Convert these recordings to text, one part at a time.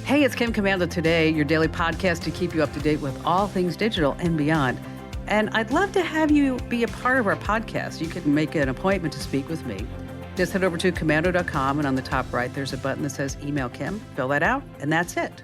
Hey, it's Kim Commando Today, your daily podcast to keep you up to date with all things digital and beyond. And I'd love to have you be a part of our podcast. You can make an appointment to speak with me. Just head over to commando.com, and on the top right, there's a button that says Email Kim. Fill that out, and that's it.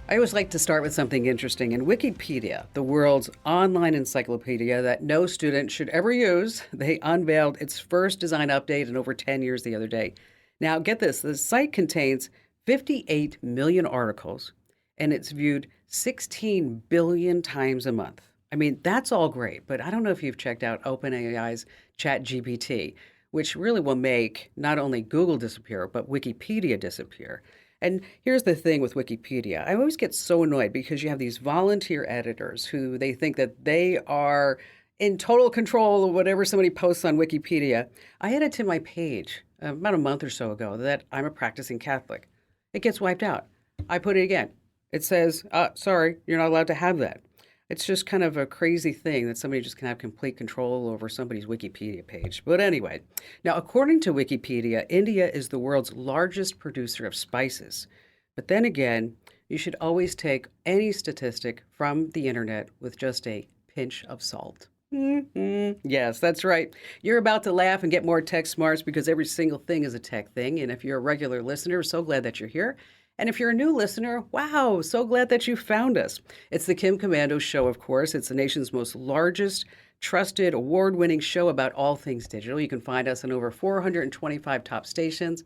I always like to start with something interesting. In Wikipedia, the world's online encyclopedia that no student should ever use, they unveiled its first design update in over 10 years the other day. Now, get this, the site contains 58 million articles, and it's viewed 16 billion times a month. I mean, that's all great, but I don't know if you've checked out OpenAI's ChatGPT, which really will make not only Google disappear, but Wikipedia disappear. And here's the thing with Wikipedia. I always get so annoyed because you have these volunteer editors who they think that they are in total control of whatever somebody posts on Wikipedia. I added to my page about a month or so ago that I'm a practicing Catholic. It gets wiped out. I put it again. It says, sorry, you're not allowed to have that. It's just kind of a crazy thing that somebody just can have complete control over somebody's Wikipedia page. But anyway, now according to Wikipedia, India is the world's largest producer of spices. But then again, you should always take any statistic from the internet with just a pinch of salt. Yes, that's right. You're about to laugh and get more tech smarts because every single thing is a tech thing. And if you're a regular listener, so glad that you're here. And if you're a new listener, wow, so glad that you found us. It's the Kim Commando Show, of course. It's the nation's most largest, trusted, award-winning show about all things digital. You can find us on over 425 top stations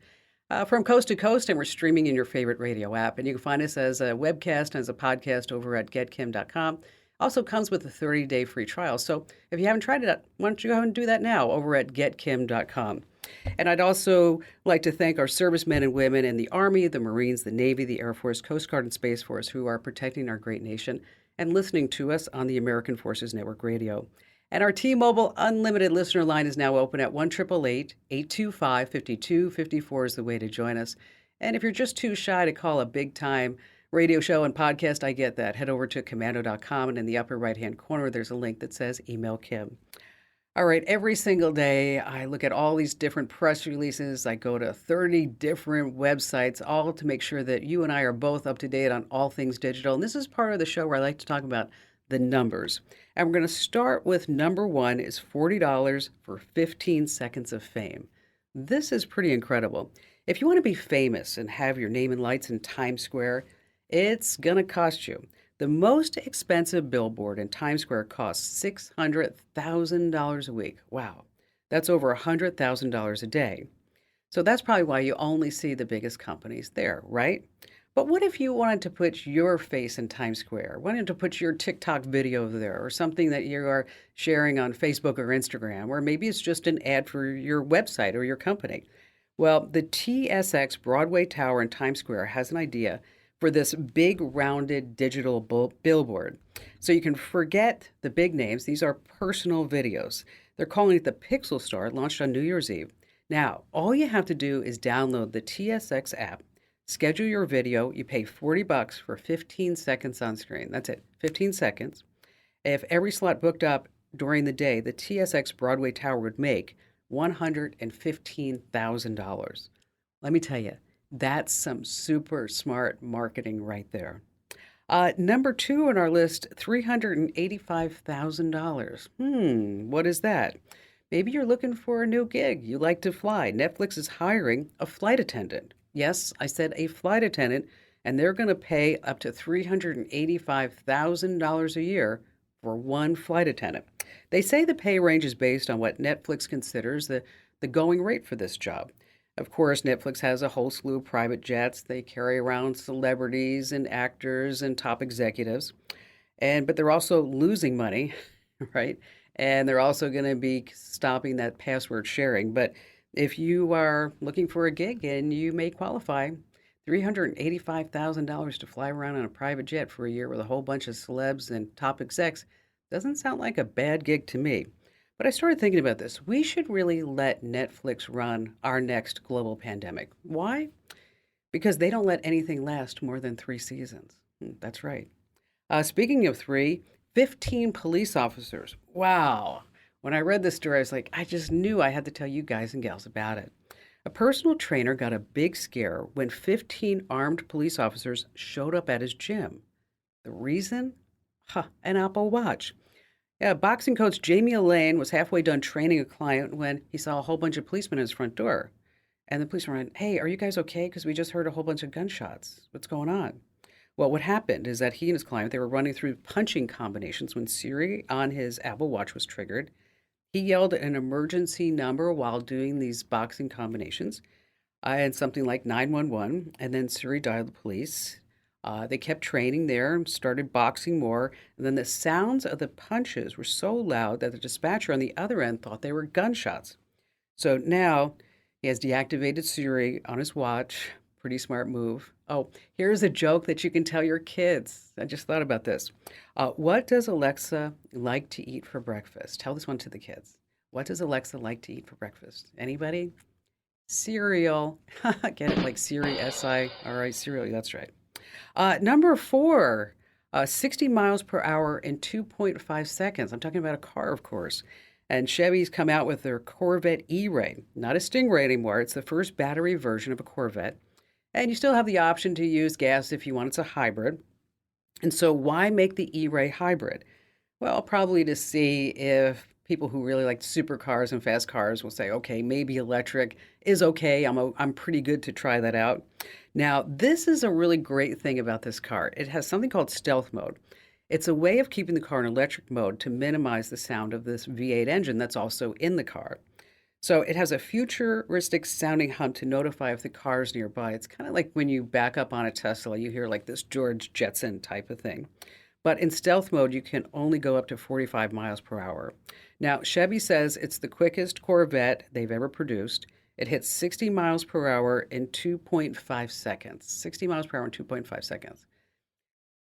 from coast to coast, and we're streaming in your favorite radio app. And you can find us as a webcast and as a podcast over at getkim.com. Also comes with a 30-day free trial. So if you haven't tried it out, why don't you go and do that now over at getkim.com. And I'd also like to thank our servicemen and women in the Army, the Marines, the Navy, the Air Force, Coast Guard, and Space Force who are protecting our great nation and listening to us on the American Forces Network Radio. And our T-Mobile Unlimited listener line is now open at 1-888-825-5254 is the way to join us. And if you're just too shy to call a big-time radio show and podcast, I get that. Head over to commando.com, and in the upper right-hand corner, there's a link that says Email Kim. All right, every single day, I look at all these different press releases. I go to 30 different websites, all to make sure that you and I are both up to date on all things digital. And this is part of the show where I like to talk about the numbers. And we're going to start with number one is $40 for 15 seconds of fame. This is pretty incredible. If you want to be famous and have your name in lights in Times Square, it's going to cost you. The most expensive billboard in Times Square costs $600,000 a week. Wow, that's over $100,000 a day. So that's probably why you only see the biggest companies there, right? But what if you wanted to put your face in Times Square? Wanted to put your TikTok video there or something that you are sharing on Facebook or Instagram, or maybe it's just an ad for your website or your company. Well, the TSX Broadway Tower in Times Square has an idea for this big rounded digital billboard. So you can forget the big names. These are personal videos. They're calling it the Pixel Star. It launched on New Year's Eve. Now, all you have to do is download the TSX app, schedule your video. You pay $40 for 15 seconds on screen. That's it, 15 seconds. If every slot booked up during the day, the TSX Broadway Tower would make $115,000. Let me tell you, that's some super smart marketing right there. Number two on our list, $385,000. What is that? Maybe you're looking for a new gig. You like to fly. Netflix is hiring a flight attendant. Yes, I said a flight attendant, and they're going to pay up to $385,000 a year for one flight attendant. They say the pay range is based on what Netflix considers the going rate for this job. Of course, Netflix has a whole slew of private jets. They carry around celebrities and actors and top executives. But they're also losing money, right? And they're also going to be stopping that password sharing. But if you are looking for a gig and you may qualify, $385,000 to fly around on a private jet for a year with a whole bunch of celebs and top execs doesn't sound like a bad gig to me. But I started thinking about this. We should really let Netflix run our next global pandemic. Why? Because they don't let anything last more than 3 seasons. That's right. Speaking of 3, 15 police officers. Wow. When I read this story, I was like, I just knew I had to tell you guys and gals about it. A personal trainer got a big scare when 15 armed police officers showed up at his gym. The reason? An Apple Watch. Yeah, boxing coach Jamie Elaine was halfway done training a client when he saw a whole bunch of policemen at his front door. And the policeman went, "Hey, are you guys okay? Because we just heard a whole bunch of gunshots. What's going on?" Well, what happened is that he and his client, they were running through punching combinations when Siri on his Apple Watch was triggered. He yelled an emergency number while doing these boxing combinations. I had something like 911, and then Siri dialed the police. They kept training there and started boxing more. And then the sounds of the punches were so loud that the dispatcher on the other end thought they were gunshots. So now he has deactivated Siri on his watch. Pretty smart move. Oh, here's a joke that you can tell your kids. I just thought about this. What does Alexa like to eat for breakfast? Tell this one to the kids. What does Alexa like to eat for breakfast? Anybody? Cereal. Get it? Like Siri, S-I. All right, cereal. That's right. Number four, 60 miles per hour in 2.5 seconds. I'm talking about a car, of course. And Chevy's come out with their Corvette E-Ray. Not a Stingray anymore. It's the first battery version of a Corvette. And you still have the option to use gas if you want. It's a hybrid. And so why make the E-Ray hybrid? Well, probably to see if people who really like supercars and fast cars will say, okay, maybe electric is okay. I'm pretty good to try that out. Now, this is a really great thing about this car. It has something called stealth mode. It's a way of keeping the car in electric mode to minimize the sound of this V8 engine that's also in the car. So it has a futuristic sounding hum to notify if the car is nearby. It's kind of like when you back up on a Tesla, you hear like this George Jetson type of thing. But in stealth mode, you can only go up to 45 miles per hour. Now, Chevy says it's the quickest Corvette they've ever produced. It hits 60 miles per hour in 2.5 seconds. 60 miles per hour in 2.5 seconds.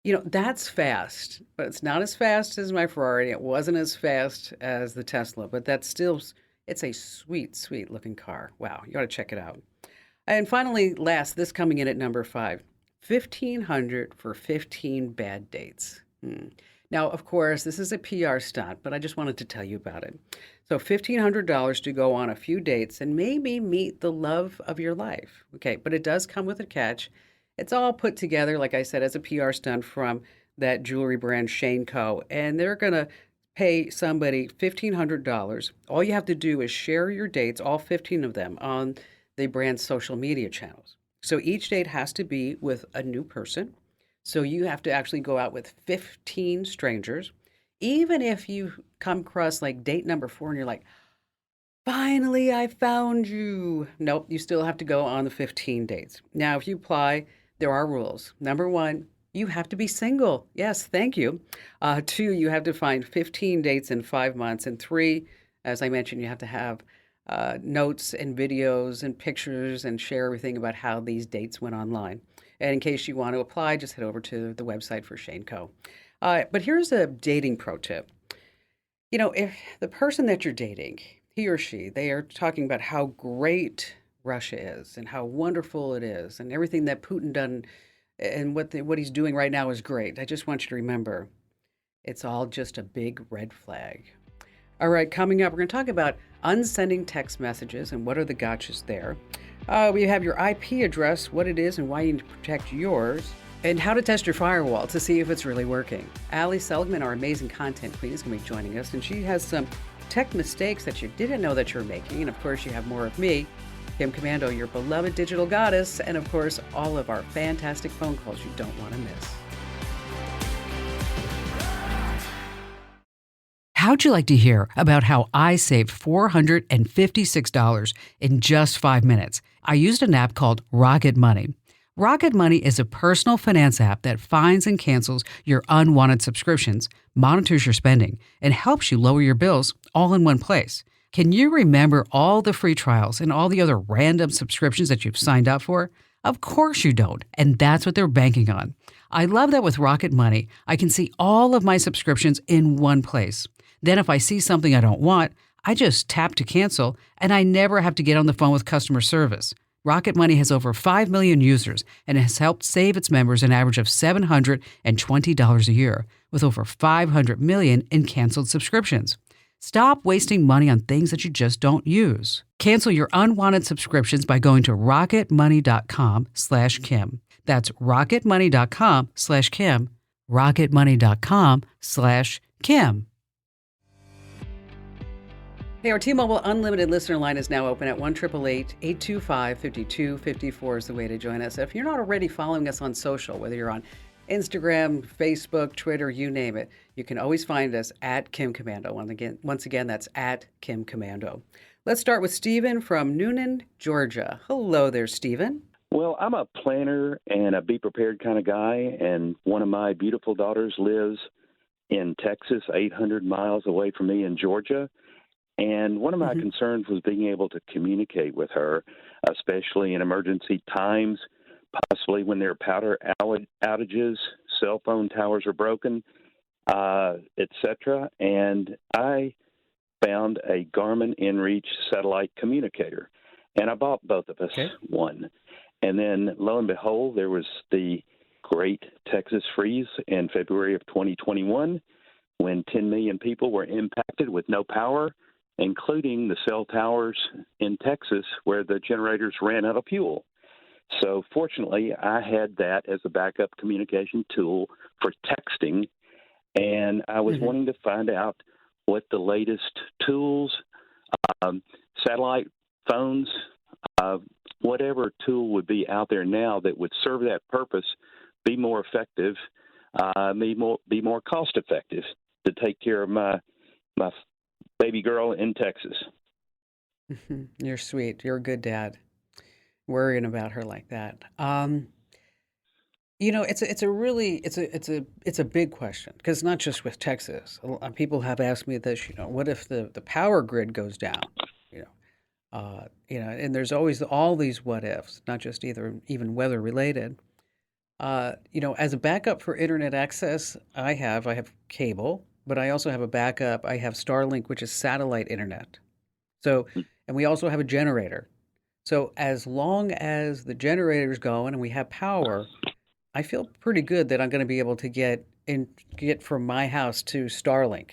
You know, that's fast, but it's not as fast as my Ferrari. It wasn't as fast as the Tesla, but that's still, it's a sweet, sweet looking car. Wow, you ought to check it out. And finally, last, this coming in at number 5, 1,500 for 15 bad dates. Now, of course, this is a PR stunt, but I just wanted to tell you about it. So $1,500 to go on a few dates and maybe meet the love of your life. Okay, but it does come with a catch. It's all put together, like I said, as a PR stunt from that jewelry brand Shane Co. And they're going to pay somebody $1,500. All you have to do is share your dates, all 15 of them, on the brand's social media channels. So each date has to be with a new person. So you have to actually go out with 15 strangers. Even if you come across like date number 4 and you're like, finally, I found you. Nope, you still have to go on the 15 dates. Now, if you apply, there are rules. Number 1, you have to be single. Yes, thank you. 2, you have to find 15 dates in 5 months. And 3, as I mentioned, you have to have notes and videos and pictures and share everything about how these dates went online. And in case you want to apply, just head over to the website for Shane Co. But here's a dating pro tip. You know, if the person that you're dating, he or she, they are talking about how great Russia is and how wonderful it is and everything that Putin done and what he's doing right now is great. I just want you to remember, it's all just a big red flag. All right, coming up, we're going to talk about unsending text messages and what are the gotchas there. We have your IP address, what it is and why you need to protect yours, and how to test your firewall to see if it's really working. Ali Seligman, our amazing content queen, is going to be joining us, and she has some tech mistakes that you didn't know that you're making. And of course, you have more of me, Kim Commando, your beloved digital goddess, and of course, all of our fantastic phone calls you don't want to miss. How'd you like to hear about how I saved $456 in just 5 minutes? I used an app called Rocket Money. Rocket Money is a personal finance app that finds and cancels your unwanted subscriptions, monitors your spending, and helps you lower your bills all in one place. Can you remember all the free trials and all the other random subscriptions that you've signed up for? Of course you don't, and that's what they're banking on. I love that with Rocket Money, I can see all of my subscriptions in one place. Then if I see something I don't want, I just tap to cancel, and I never have to get on the phone with customer service. Rocket Money has over 5 million users and has helped save its members an average of $720 a year, with over 500 million in canceled subscriptions. Stop wasting money on things that you just don't use. Cancel your unwanted subscriptions by going to rocketmoney.com/Kim. That's rocketmoney.com/Kim. rocketmoney.com/Kim. Hey, our T-Mobile Unlimited listener line is now open at 1-888-825-5254 is the way to join us. If you're not already following us on social, whether you're on Instagram, Facebook, Twitter, you name it, you can always find us at Kim Commando. Once again, that's at Kim Commando. Let's start with Stephen from Noonan, Georgia. Hello there, Stephen. Well, I'm a planner and a be prepared kind of guy, and one of my beautiful daughters lives in Texas, 800 miles away from me in Georgia. And one of my concerns was being able to communicate with her, especially in emergency times, possibly when there are power outages, cell phone towers are broken, etc. And I found a Garmin InReach satellite communicator, and I bought both of us one. And then, lo and behold, there was the great Texas freeze in February of 2021 when 10 million people were impacted with no power, including the cell towers in Texas where the generators ran out of fuel. So fortunately, I had that as a backup communication tool for texting, and I was wanting to find out what the latest tools, satellite phones, whatever tool would be out there now that would serve that purpose, be more effective, be more cost effective to take care of my baby girl in Texas. You're sweet. You're a good dad. Worrying about her like that. It's a big question because not just with Texas. People have asked me this. What if the power grid goes down? And there's always all these what ifs, not just even weather related. As a backup for internet access, I have cable, but I also have a backup. I have Starlink, which is satellite internet. So, and we also have a generator. So as long as the generator's going and we have power, I feel pretty good that I'm going to be able to get from my house to Starlink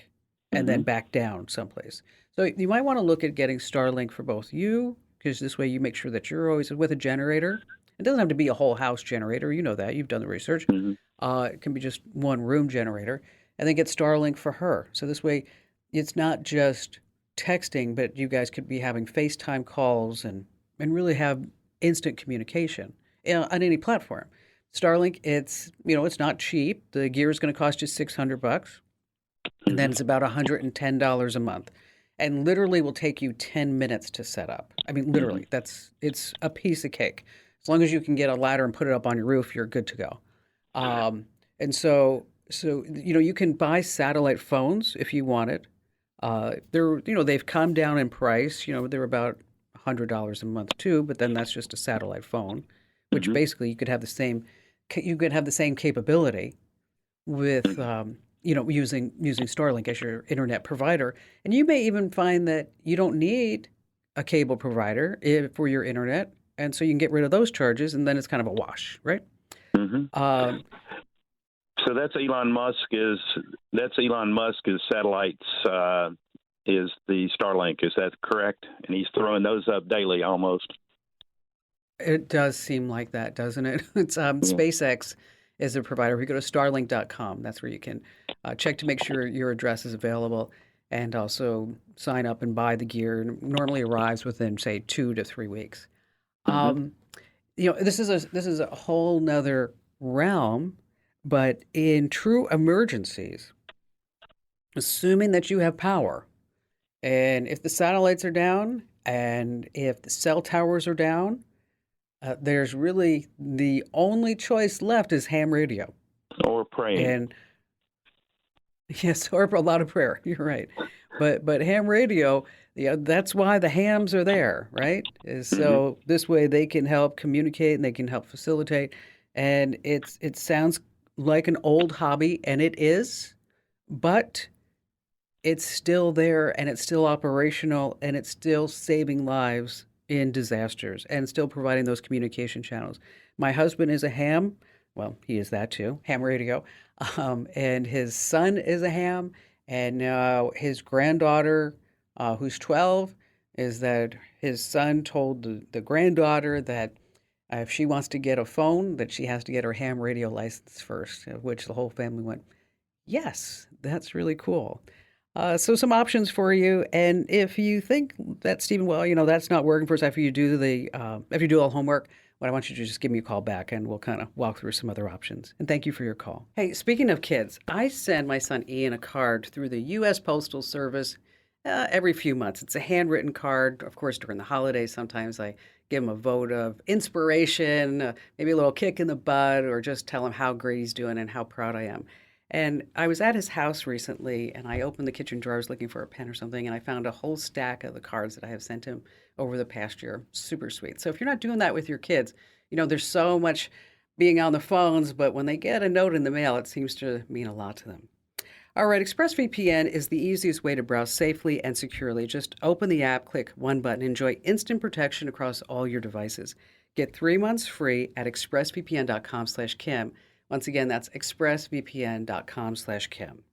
and then back down someplace. So you might want to look at getting Starlink for both you, because this way you make sure that you're always with a generator. It doesn't have to be a whole house generator. You know that. You've done the research. It can be just one room generator. And then get Starlink for her. So this way it's not just texting, but you guys could be having FaceTime calls and really have instant communication on any platform. Starlink, it's not cheap. The gear is going to cost you $600, and then it's about $110 a month, and literally will take you 10 minutes to set up. I mean, literally, it's a piece of cake. As long as you can get a ladder and put it up on your roof, you're good to go. And so you can buy satellite phones if you want it. They've come down in price. They're about $100 a month too, but then that's just a satellite phone, which basically you could have the same capability with using Starlink as your internet provider. And you may even find that you don't need a cable provider for your internet, and so you can get rid of those charges, and then it's kind of a wash, right? So that's Elon Musk's satellites. Is the Starlink, is that correct? And he's throwing those up daily almost. It does seem like that, doesn't it? It's SpaceX is a provider. If you go to starlink.com, that's where you can check to make sure your address is available and also sign up and buy the gear. It normally arrives within, say, 2 to 3 weeks. This is a whole nother realm, but in true emergencies, assuming that you have power, and if the satellites are down and if the cell towers are down, there's really the only choice left is ham radio. Or praying. And yes, or a lot of prayer. You're right. But ham radio, that's why the hams are there, right? So this way they can help communicate and they can help facilitate. And it sounds like an old hobby, and it is, but it's still there, and it's still operational, and it's still saving lives in disasters, and still providing those communication channels. My husband is a ham. Well, he is that too, ham radio. And his son is a ham, And his granddaughter, who's 12, is that his son told the granddaughter that if she wants to get a phone, that she has to get her ham radio license first, of which the whole family went, yes, that's really cool. So some options for you, and if you think that Stephen, well, that's not working for us after you do all the homework, what I want you to do is just give me a call back, and we'll kind of walk through some other options. And thank you for your call. Hey, speaking of kids, I send my son Ian a card through the U.S. Postal Service every few months. It's a handwritten card. Of course, during the holidays, sometimes I give him a vote of inspiration, maybe a little kick in the butt, or just tell him how great he's doing and how proud I am. And I was at his house recently, and I opened the kitchen drawers looking for a pen or something, and I found a whole stack of the cards that I have sent him over the past year. Super sweet. So if you're not doing that with your kids, there's so much being on the phones, but when they get a note in the mail, it seems to mean a lot to them. All right, ExpressVPN is the easiest way to browse safely and securely. Just open the app, click one button, enjoy instant protection across all your devices. Get 3 months free at expressvpn.com/Kim. Once again, that's expressvpn.com/Kim.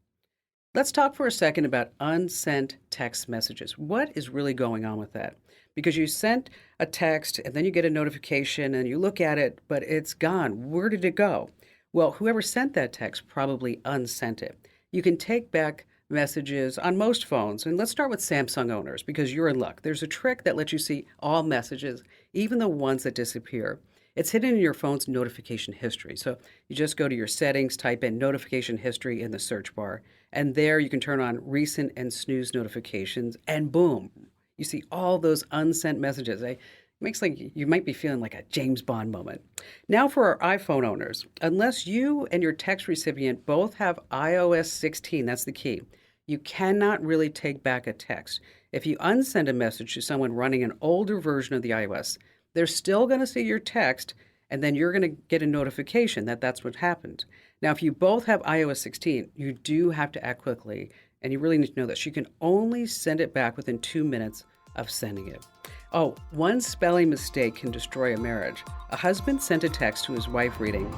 Let's talk for a second about unsent text messages. What is really going on with that? Because you sent a text and then you get a notification and you look at it, but it's gone. Where did it go? Well, whoever sent that text probably unsent it. You can take back messages on most phones. And let's start with Samsung owners because you're in luck. There's a trick that lets you see all messages, even the ones that disappear. It's hidden in your phone's notification history. So you just go to your settings, type in notification history in the search bar, and there you can turn on recent and snooze notifications, and boom, you see all those unsent messages. It makes like you might be feeling like a James Bond moment. Now for our iPhone owners, unless you and your text recipient both have iOS 16, that's the key, you cannot really take back a text. If you unsend a message to someone running an older version of the iOS, they're still going to see your text, and then you're going to get a notification that that's what happened. Now, if you both have iOS 16, you do have to act quickly, and you really need to know this. You can only send it back within 2 minutes of sending it. Oh, one spelling mistake can destroy a marriage. A husband sent a text to his wife reading,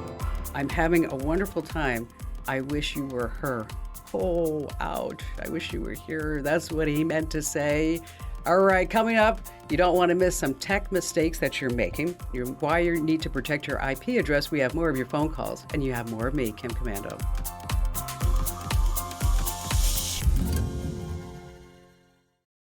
"I'm having a wonderful time. I wish you were her." Oh, ouch. I wish you were here. That's what he meant to say. All right, coming up, you don't want to miss some tech mistakes that you're making. Why you need to protect your IP address. We have more of your phone calls, and you have more of me, Kim Commando.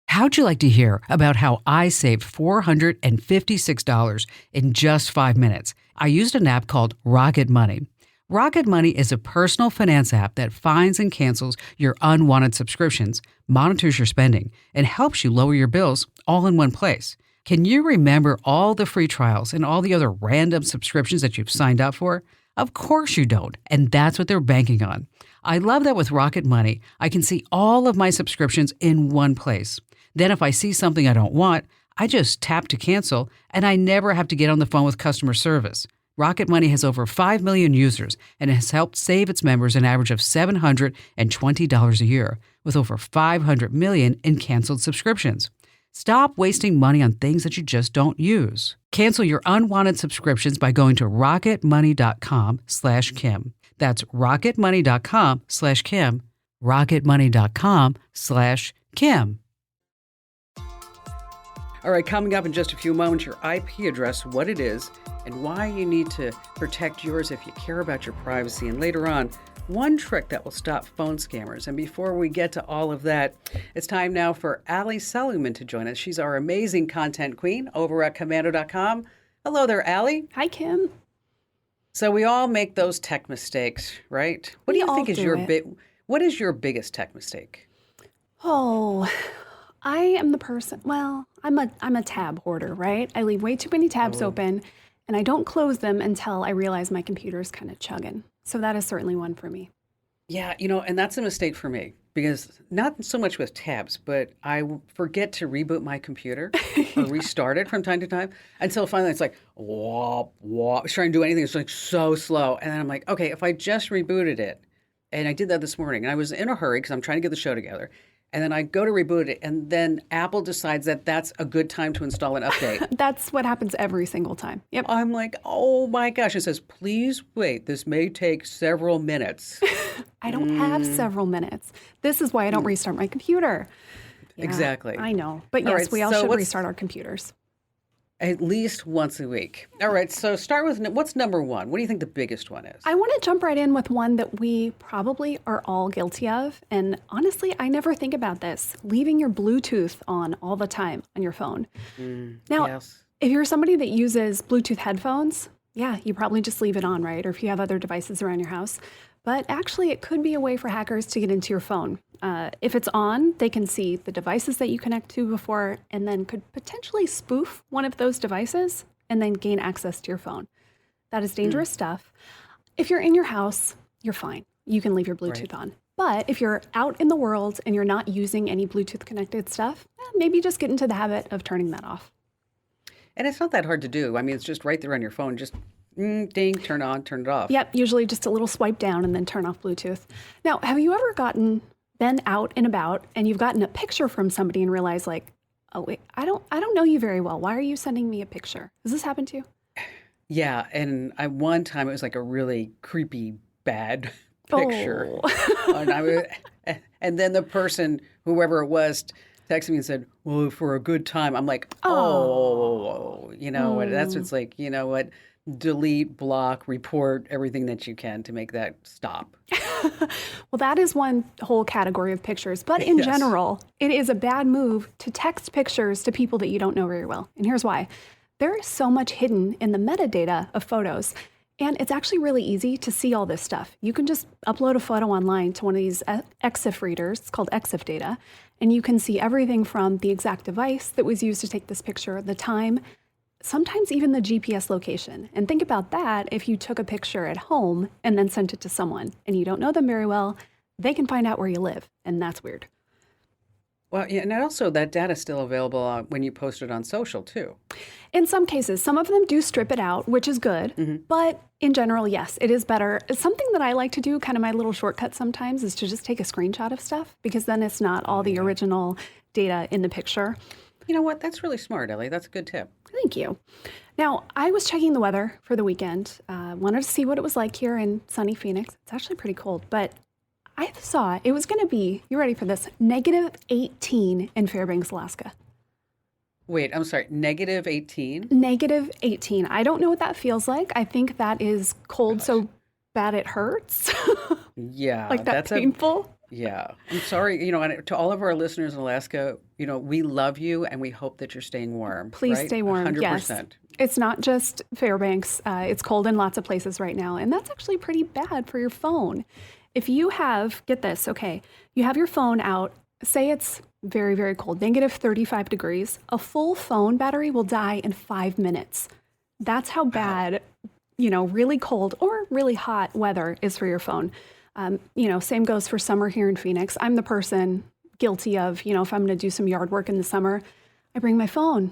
How'd you like to hear about how I saved $456 in just 5 minutes? I used an app called Rocket Money. Rocket Money is a personal finance app that finds and cancels your unwanted subscriptions, monitors your spending, and helps you lower your bills all in one place. Can you remember all the free trials and all the other random subscriptions that you've signed up for? Of course you don't, and that's what they're banking on. I love that with Rocket Money, I can see all of my subscriptions in one place. Then if I see something I don't want, I just tap to cancel, and I never have to get on the phone with customer service. Rocket Money has over 5 million users and has helped save its members an average of $720 a year, with over 500 million in canceled subscriptions. Stop wasting money on things that you just don't use. Cancel your unwanted subscriptions by going to rocketmoney.com/Kim. That's rocketmoney.com/Kim. rocketmoney.com/Kim. All right, coming up in just a few moments, your IP address, what it is, and why you need to protect yours if you care about your privacy. And later on, one trick that will stop phone scammers. And before we get to all of that, it's time now for Allie Seligman to join us. She's our amazing content queen over at Commando.com. Hello there, Allie. Hi, Kim. So we all make those tech mistakes, right? What do you think is what is your biggest tech mistake? Oh, I am the person, well, I'm a tab hoarder, right? I leave way too many tabs open, and I don't close them until I realize my computer is kind of chugging. So that is certainly one for me. Yeah, and that's a mistake for me because not so much with tabs, but I forget to reboot my computer or restart it from time to time until finally it's like, wah, wah. It's trying to do anything. It's like so slow. And then I'm like, okay, if I just rebooted it, and I did that this morning, and I was in a hurry because I'm trying to get the show together. and then I go to reboot it, and then Apple decides that that's a good time to install an update. That's what happens every single time. Yep. I'm like, oh my gosh. It says, please wait. This may take several minutes. I don't have several minutes. This is why I don't restart my computer. Yeah, Exactly. I know. But All yes, right, we all so should what's- restart our computers. At least once a week. All right. So start with what's number one? What do you think the biggest one is? I want to jump right in with one that we probably are all guilty of. And honestly, I never think about this. Leaving your Bluetooth on all the time on your phone. Now, Yes. if you're somebody that uses Bluetooth headphones, yeah, you probably just leave it on, right? Or if you have other devices around your house. But actually, it could be a way for hackers to get into your phone. If it's on, they can see the devices that you connect to before and then could potentially spoof one of those devices and then gain access to your phone. That is dangerous stuff. If you're in your house, you're fine. You can leave your Bluetooth on. But if you're out in the world and you're not using any Bluetooth connected stuff, maybe just get into the habit of turning that off. And it's not that hard to do. I mean, it's just right there on your phone. Just ding, turn on, turn it off. Yep, usually just a little swipe down and then turn off Bluetooth. Now, have you ever been out and about and you've gotten a picture from somebody and realized like, oh wait, I don't know you very well. Why are you sending me a picture? Has this happened to you? Yeah. And one time it was like a really creepy, bad picture. Oh. And then the person, whoever it was, texted me and said, well, for a good time. I'm like, that's what's like, you know what? Delete, block, report everything that you can to make that stop. Well, that is one whole category of pictures. But in Yes. general, it is a bad move to text pictures to people that you don't know very well. And here's why. There is so much hidden in the metadata of photos. And it's actually really easy to see all this stuff. You can just upload a photo online to one of these EXIF readers. It's called EXIF data. And you can see everything from the exact device that was used to take this picture, the time, sometimes even the GPS location. And think about that if you took a picture at home and then sent it to someone and you don't know them very well, they can find out where you live. And that's weird. Well, yeah, and also that data is still available when you post it on social too. In some cases, some of them do strip it out, which is good. But in general, yes, it is better. Something that I like to do, kind of my little shortcut sometimes, is to just take a screenshot of stuff because then it's not all the original data in the picture. You know what? That's really smart, Ellie. That's a good tip. Thank you. Now, I was checking the weather for the weekend. Wanted to see what it was like here in sunny Phoenix. It's actually pretty cold, but I saw it was going to be, you ready for this, -18 in Fairbanks, Alaska. Wait, I'm sorry, -18? -18. I don't know what that feels like. I think that is cold so bad it hurts. Yeah. Like that that's painful. Yeah. I'm sorry, and to all of our listeners in Alaska, we love you and we hope that you're staying warm. Please right? stay warm. 100%. Yes. It's not just Fairbanks. It's cold in lots of places right now. And that's actually pretty bad for your phone. If you have, get this, okay, you have your phone out, say it's very, very cold, -35 degrees, a full phone battery will die in 5 minutes. That's how bad, really cold or really hot weather is for your phone. Same goes for summer here in Phoenix. I'm the person guilty of, if I'm going to do some yard work in the summer, I bring my phone.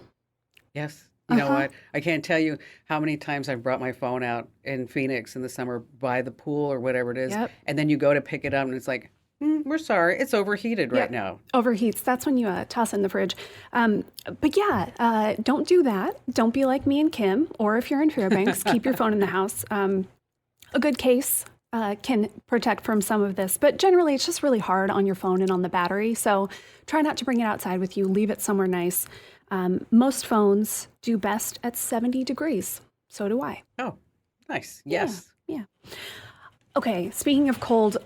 Yes. You know what? I can't tell you how many times I've brought my phone out in Phoenix in the summer by the pool or whatever it is. Yep. And then you go to pick it up and it's like, we're sorry, it's overheated right now. Overheats. That's when you toss it in the fridge. But yeah, don't do that. Don't be like me and Kim, or if you're in Fairbanks, keep your phone in the house. A good case can protect from some of this, but generally it's just really hard on your phone and on the battery. So try not to bring it outside with you. Leave it somewhere nice. Most phones do best at 70 degrees. So do I. Oh, nice. Yes. Yeah. Okay, speaking of cold,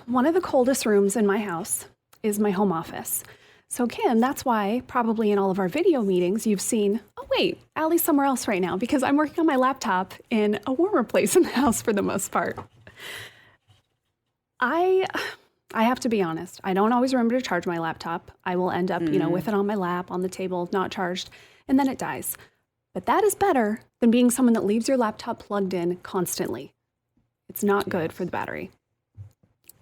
one of the coldest rooms in my house is my home office. So Kim, that's why probably in all of our video meetings, you've seen, oh wait, Allie's somewhere else right now because I'm working on my laptop in a warmer place in the house for the most part. I have to be honest. I don't always remember to charge my laptop. I will end up, with it on my lap, on the table, not charged, and then it dies. But that is better than being someone that leaves your laptop plugged in constantly. It's not good for the battery.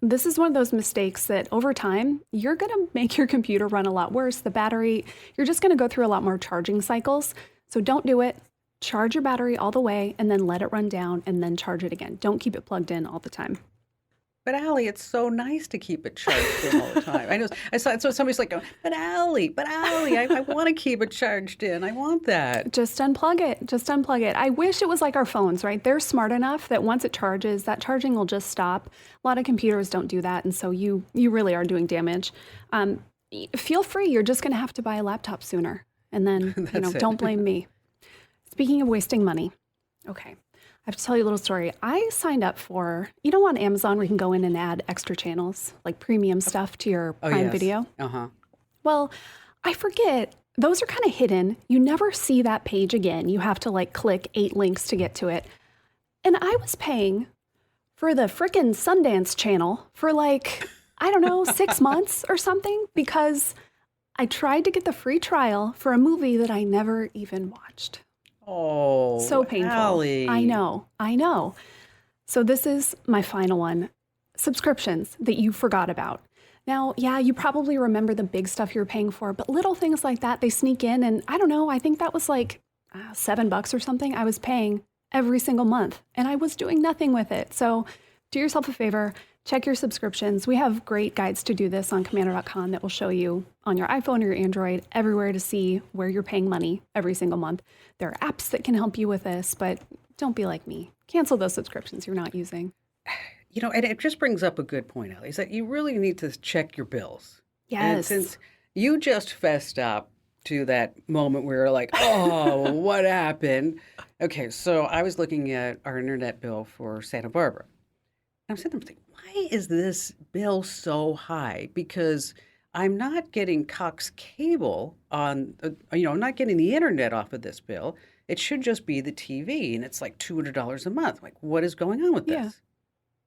This is one of those mistakes that over time, you're going to make your computer run a lot worse. The battery, you're just going to go through a lot more charging cycles. So don't do it. Charge your battery all the way and then let it run down and then charge it again. Don't keep it plugged in all the time. But Allie, it's so nice to keep it charged in all the time. I know. I saw so somebody's like, but Allie, I want to keep it charged in. I want that. Just unplug it. Just unplug it. I wish it was like our phones, right? They're smart enough that once it charges, that charging will just stop. A lot of computers don't do that, and so you really are doing damage. Feel free. You're just going to have to buy a laptop sooner, and then That's it. don't blame me. Speaking of wasting money, okay. I have to tell you a little story. I signed up for, on Amazon where you can go in and add extra channels, like premium stuff to your Prime yes. Video. Uh-huh. Well, I forget. Those are kind of hidden. You never see that page again. You have to like click 8 links to get to it. And I was paying for the frickin' Sundance channel for like, I don't know, 6 months or something because I tried to get the free trial for a movie that I never even watched. Oh, So painful. Allie. I know. So this is my final one. Subscriptions that you forgot about. Now, yeah, you probably remember the big stuff you're paying for, but little things like that, they sneak in. And I don't know, I think that was like $7 or something I was paying every single month. And I was doing nothing with it. So do yourself a favor. Check your subscriptions. We have great guides to do this on Commander.com that will show you on your iPhone or your Android everywhere to see where you're paying money every single month. There are apps that can help you with this, but don't be like me. Cancel those subscriptions you're not using. And it just brings up a good point, Allie, is that you really need to check your bills. And Yes. since you just fessed up to that moment where you're like, oh, what happened? Okay, so I was looking at our internet bill for Santa Barbara. I'm sitting there thinking, why is this bill so high? Because I'm not getting Cox cable on, I'm not getting the internet off of this bill. It should just be the TV, and it's like $200 a month. Like, what is going on with this? Yeah.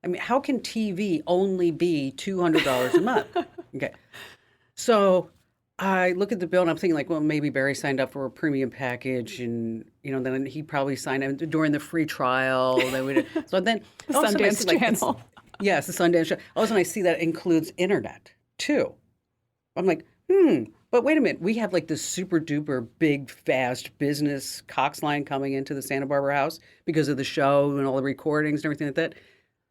I mean, how can TV only be $200 a month? Okay. So I look at the bill and I'm thinking like, well, maybe Barry signed up for a premium package and, then he probably signed up during the free trial. So then The all of a sudden I see, Sundance channel. Yes, the Sundance show. All of a sudden I see that includes internet too. I'm like, but wait a minute. We have like this super duper big, fast business Cox line coming into the Santa Barbara house because of the show and all the recordings and everything like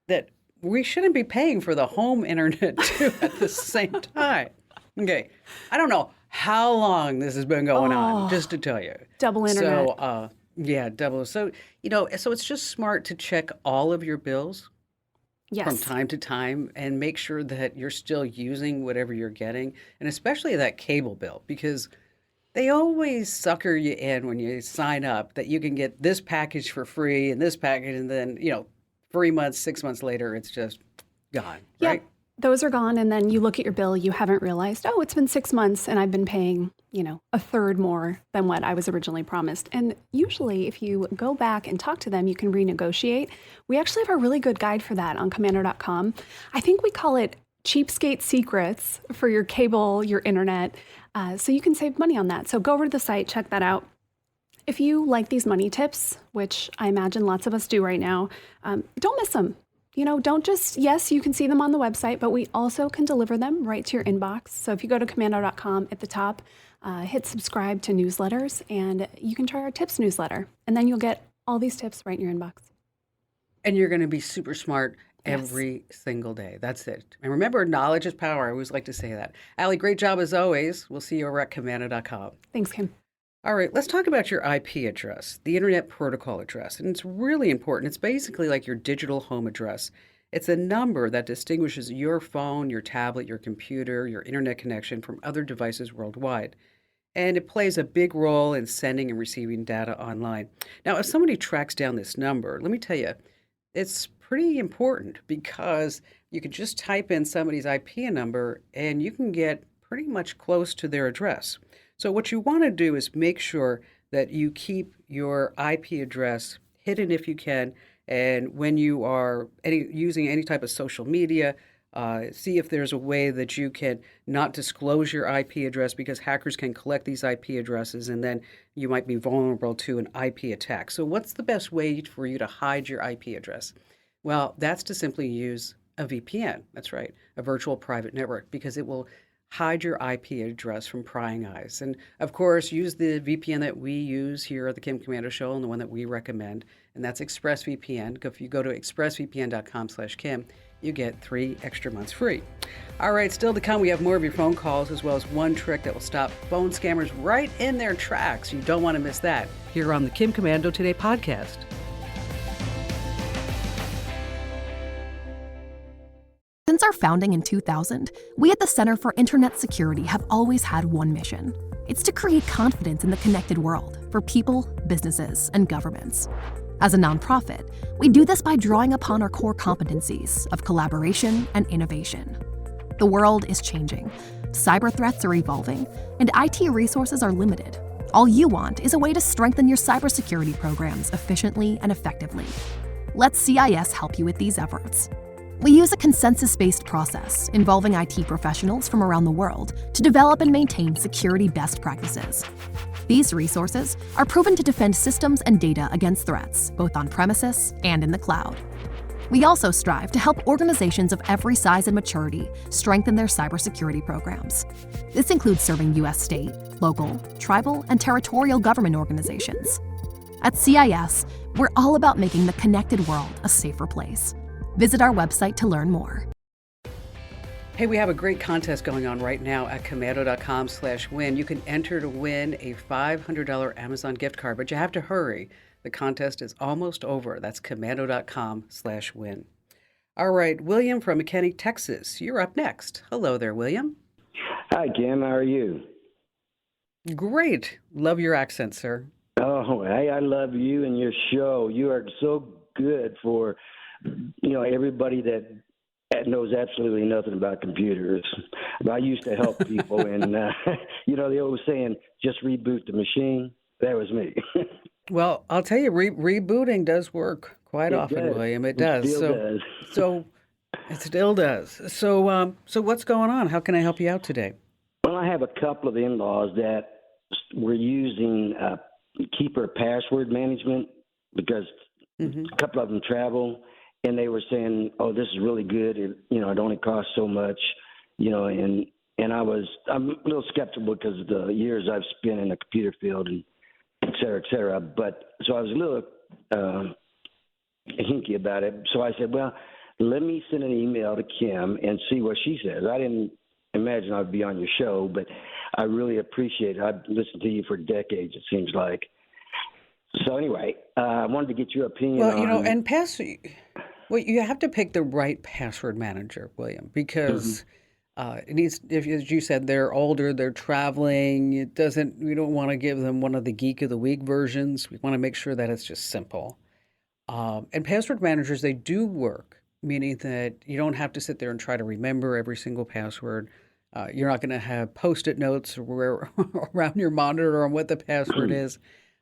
that we shouldn't be paying for the home internet too at the same time. Okay. I don't know how long this has been going on, just to tell you. Double internet. So, double. So, so it's just smart to check all of your bills Yes. from time to time and make sure that you're still using whatever you're getting, and especially that cable bill, because they always sucker you in when you sign up that you can get this package for free and this package, and then, 3 months, 6 months later, it's just gone, right? Yep. Those are gone. And then you look at your bill, you haven't realized, it's been 6 months and I've been paying, a third more than what I was originally promised. And usually if you go back and talk to them, you can renegotiate. We actually have a really good guide for that on Commander.com. I think we call it Cheapskate Secrets for your cable, your internet. So you can save money on that. So go over to the site, check that out. If you like these money tips, which I imagine lots of us do right now, don't miss them. Don't just, yes, you can see them on the website, but we also can deliver them right to your inbox. So if you go to Commando.com at the top, hit subscribe to newsletters, and you can try our tips newsletter. And then you'll get all these tips right in your inbox. And you're going to be super smart every single day. That's it. And remember, knowledge is power. I always like to say that. Allie, great job as always. We'll see you over at Commando.com. Thanks, Kim. All right, let's talk about your IP address, the Internet Protocol address. And it's really important. It's basically like your digital home address. It's a number that distinguishes your phone, your tablet, your computer, your internet connection from other devices worldwide. And it plays a big role in sending and receiving data online. Now, if somebody tracks down this number, let me tell you, it's pretty important because you can just type in somebody's IP number and you can get pretty much close to their address. So what you want to do is make sure that you keep your IP address hidden if you can. And when you are using any type of social media, see if there's a way that you can not disclose your IP address, because hackers can collect these IP addresses and then you might be vulnerable to an IP attack. So what's the best way for you to hide your IP address? Well, that's to simply use a VPN. That's right, a virtual private network, because it will hide your IP address from prying eyes. And of course, use the VPN that we use here at the Kim Commando Show and the one that we recommend, and that's ExpressVPN. If you go to expressvpn.com/Kim, you get 3 extra months free. All right, still to come, we have more of your phone calls as well as one trick that will stop phone scammers right in their tracks. You don't want to miss that here on the Kim Komando Today podcast. Since our founding in 2000, we at the Center for Internet Security have always had one mission. It's to create confidence in the connected world for people, businesses, and governments. As a nonprofit, we do this by drawing upon our core competencies of collaboration and innovation. The world is changing, cyber threats are evolving, and IT resources are limited. All you want is a way to strengthen your cybersecurity programs efficiently and effectively. Let CIS help you with these efforts. We use a consensus-based process involving IT professionals from around the world to develop and maintain security best practices. These resources are proven to defend systems and data against threats, both on premises and in the cloud. We also strive to help organizations of every size and maturity strengthen their cybersecurity programs. This includes serving U.S. state, local, tribal, and territorial government organizations. At CIS, we're all about making the connected world a safer place. Visit our website to learn more. Hey, we have a great contest going on right now at komando.com/win. You can enter to win a $500 Amazon gift card, but you have to hurry. The contest is almost over. That's komando.com/win. All right, William from McKinney, Texas. You're up next. Hello there, William. Hi, Kim. How are you? Great. Love your accent, sir. Oh, hey, I love you and your show. You are so good for, everybody that knows absolutely nothing about computers. I used to help people, and, the old saying, just reboot the machine. That was me. Well, I'll tell you, rebooting does work quite often, does. William. It does. Still does. So it still does. So what's going on? How can I help you out today? Well, I have a couple of in-laws that were using keeper password management because a couple of them travel, and they were saying, "Oh, this is really good. It only costs so much." And I'm a little skeptical because of the years I've spent in the computer field and et cetera, et cetera. But so I was a little hinky about it. So I said, well, let me send an email to Kim and see what she says. I didn't imagine I'd be on your show, but I really appreciate it. I've listened to you for decades, it seems like. So anyway, I wanted to get your opinion on... Well, you have to pick the right password manager, William, because it needs, if, as you said, they're older, they're traveling. We don't want to give them one of the Geek of the Week versions. We want to make sure that it's just simple. And password managers, they do work, meaning that you don't have to sit there and try to remember every single password. You're not going to have Post-it notes around your monitor on what the password is.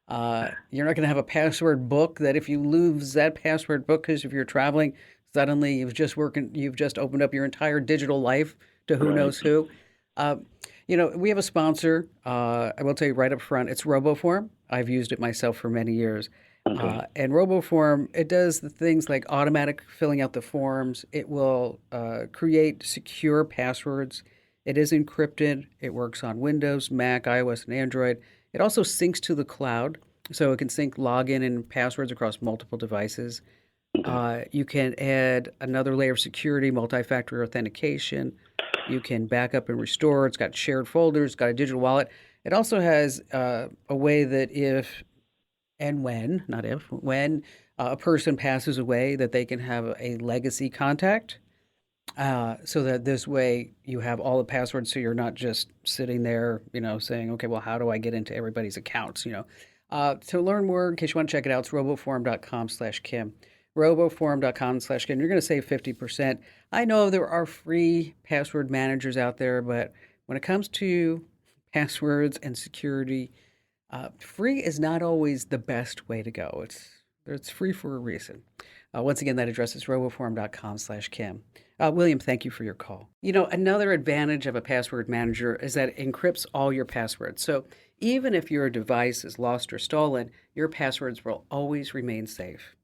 You're not going to have a password book that if you lose that password book because if you're traveling, suddenly you've just opened up your entire digital life to who knows who. We have a sponsor. I will tell you right up front, it's RoboForm. I've used it myself for many years. Okay. And RoboForm, it does the things like automatic filling out the forms. It will create secure passwords. It is encrypted. It works on Windows, Mac, iOS, and Android. It also syncs to the cloud, so it can sync login and passwords across multiple devices. You can add another layer of security, multi-factor authentication. You can back up and restore. It's got shared folders, got a digital wallet. It also has a way that when a person passes away, that they can have a legacy contact. So that this way you have all the passwords, so you're not just sitting there, saying, okay, well, how do I get into everybody's accounts, To learn more, in case you want to check it out, it's roboforum.com/Kim. roboforum.com/Kim. You're going to save 50%. I know there are free password managers out there, but when it comes to passwords and security, free is not always the best way to go. It's free for a reason. Once again, that address is roboforum.com/Kim. William, thank you for your call. Another advantage of a password manager is that it encrypts all your passwords. So even if your device is lost or stolen, your passwords will always remain safe.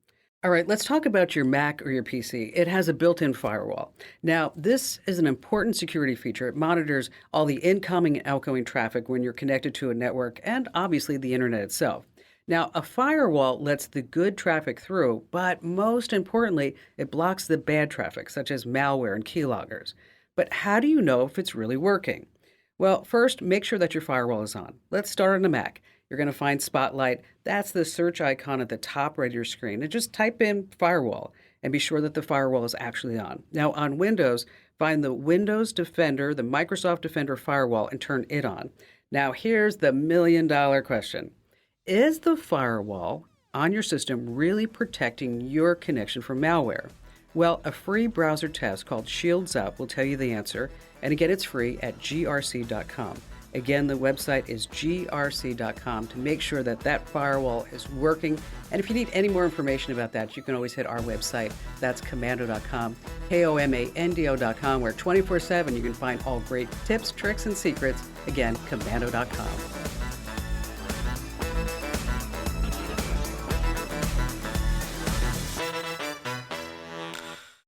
All right, let's talk about your Mac or your PC. It has a built-in firewall. Now, this is an important security feature. It monitors all the incoming and outgoing traffic when you're connected to a network and obviously the internet itself. Now, a firewall lets the good traffic through, but most importantly, it blocks the bad traffic, such as malware and keyloggers. But how do you know if it's really working? Well, first, make sure that your firewall is on. Let's start on a Mac. You're going to find Spotlight. That's the search icon at the top right of your screen. And just type in firewall and be sure that the firewall is actually on. Now, on Windows, find the Windows Defender, the Microsoft Defender firewall, and turn it on. Now, here's the $1,000,000 question. Is the firewall on your system really protecting your connection from malware? Well, a free browser test called Shields Up will tell you the answer, and again, it's free at grc.com. Again, the website is grc.com to make sure that that firewall is working. And if you need any more information about that, you can always hit our website. That's commando.com, komando.com, where 24/7 you can find all great tips, tricks, and secrets. Again, commando.com.